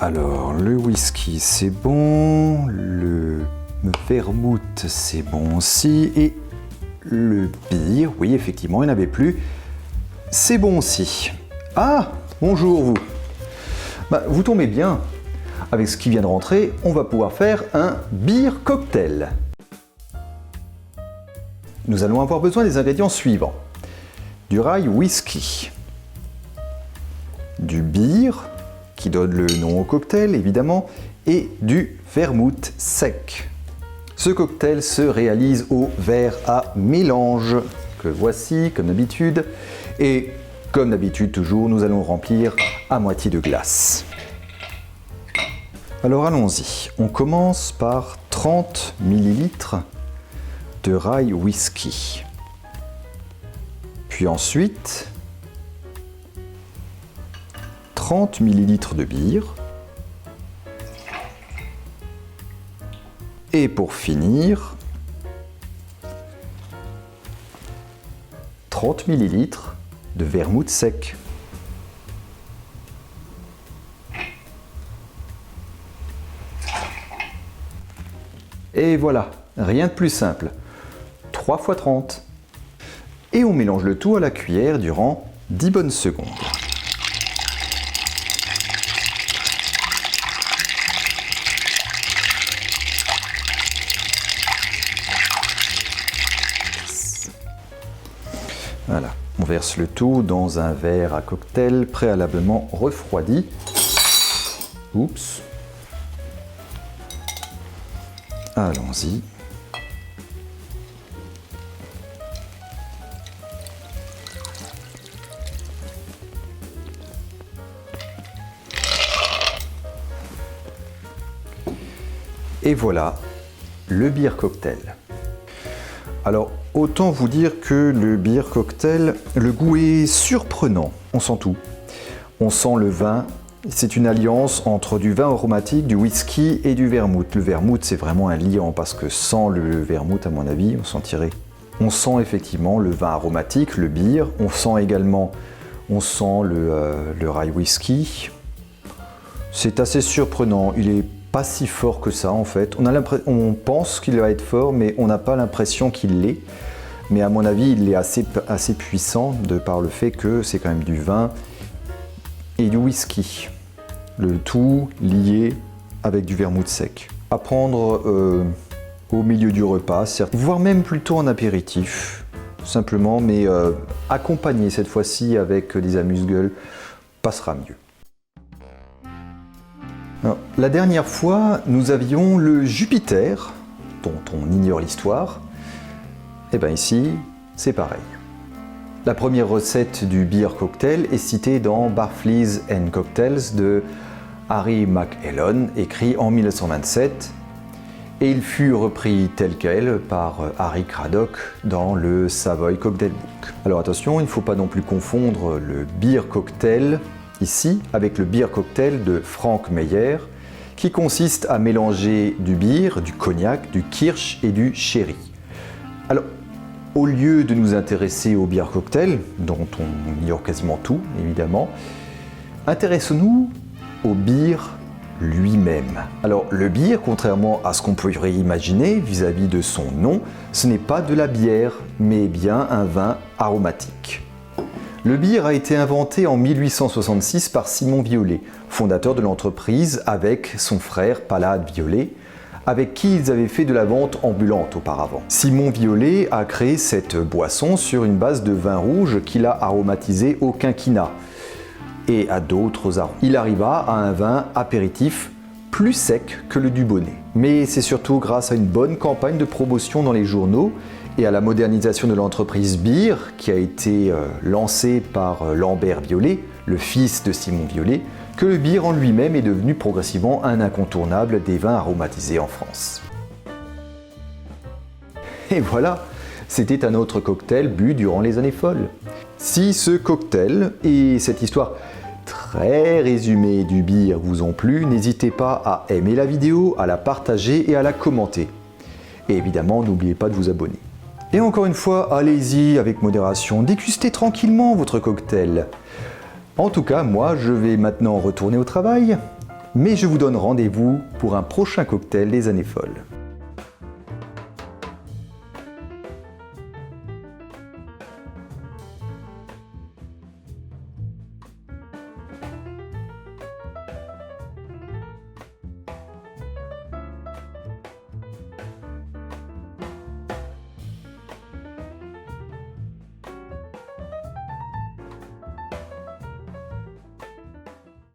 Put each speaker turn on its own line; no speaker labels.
Alors, le whisky, c'est bon. Le vermouth, c'est bon aussi. Et le bière, oui, effectivement, il n'y en avait plus. C'est bon aussi. Ah, bonjour vous. Vous tombez bien. Avec ce qui vient de rentrer, on va pouvoir faire un beer cocktail. Nous allons avoir besoin des ingrédients suivants. Du rye whisky. Du beer, qui donne le nom au cocktail évidemment, et du vermouth sec. Ce cocktail se réalise au verre à mélange, que voici comme d'habitude, et comme d'habitude toujours, nous allons remplir à moitié de glace. Alors allons-y, on commence par 30 ml de rye whisky. Puis ensuite, 30 ml de bière. Et pour finir, 30 ml de vermouth sec. Et voilà, rien de plus simple. 3 x 30. Et on mélange le tout à la cuillère durant 10 bonnes secondes. Voilà, on verse le tout dans un verre à cocktail préalablement refroidi. Oups. Allons-y. Et voilà, le beer cocktail. Alors, autant vous dire que le beer cocktail, le goût est surprenant. On sent tout. On sent le vin. C'est une alliance entre du vin aromatique, du whisky et du vermouth. Le vermouth, c'est vraiment un liant parce que sans le vermouth, à mon avis, on sentirait. On sent effectivement le vin aromatique, le beer. On sent également, le rye whisky. C'est assez surprenant. Il est pas si fort que ça en fait. On pense qu'il va être fort, mais on n'a pas l'impression qu'il l'est. Mais à mon avis, il est assez puissant de par le fait que c'est quand même du vin et du whisky. Le tout lié avec du vermouth sec. À prendre au milieu du repas, certes, voire même plutôt en apéritif, simplement, mais accompagné cette fois-ci avec des amuse-gueules, passera mieux. Alors, la dernière fois, nous avions le Jupiter, dont on ignore l'histoire. Et bien ici, c'est pareil. La première recette du beer cocktail est citée dans Barflies and Cocktails de Harry McElhone, écrit en 1927, et il fut repris tel quel par Harry Craddock dans le Savoy Cocktail Book. Alors attention, il ne faut pas non plus confondre le beer cocktail ici avec le beer cocktail de Frank Meyer, qui consiste à mélanger du bière, du cognac, du kirsch et du sherry. Alors, au lieu de nous intéresser au beer cocktail, dont on ignore quasiment tout, évidemment, intéressons-nous au beer lui-même. Alors, le beer, contrairement à ce qu'on pourrait imaginer vis-à-vis de son nom, ce n'est pas de la bière, mais bien un vin aromatique. Le beer a été inventé en 1866 par Simon Violet, fondateur de l'entreprise avec son frère Pallade Violet, avec qui ils avaient fait de la vente ambulante auparavant. Simon Violet a créé cette boisson sur une base de vin rouge qu'il a aromatisé au quinquina et à d'autres arômes. Il arriva à un vin apéritif plus sec que le Dubonnet. Mais c'est surtout grâce à une bonne campagne de promotion dans les journaux et à la modernisation de l'entreprise Beer qui a été lancée par Lambert Violet, le fils de Simon Violet, que le beer en lui-même est devenu progressivement un incontournable des vins aromatisés en France. Et voilà, c'était un autre cocktail bu durant les années folles. Si ce cocktail et cette histoire très résumée du beer vous ont plu, n'hésitez pas à aimer la vidéo, à la partager et à la commenter. Et évidemment, n'oubliez pas de vous abonner. Et encore une fois, allez-y avec modération, dégustez tranquillement votre cocktail. En tout cas, moi, je vais maintenant retourner au travail. Mais je vous donne rendez-vous pour un prochain cocktail des années folles.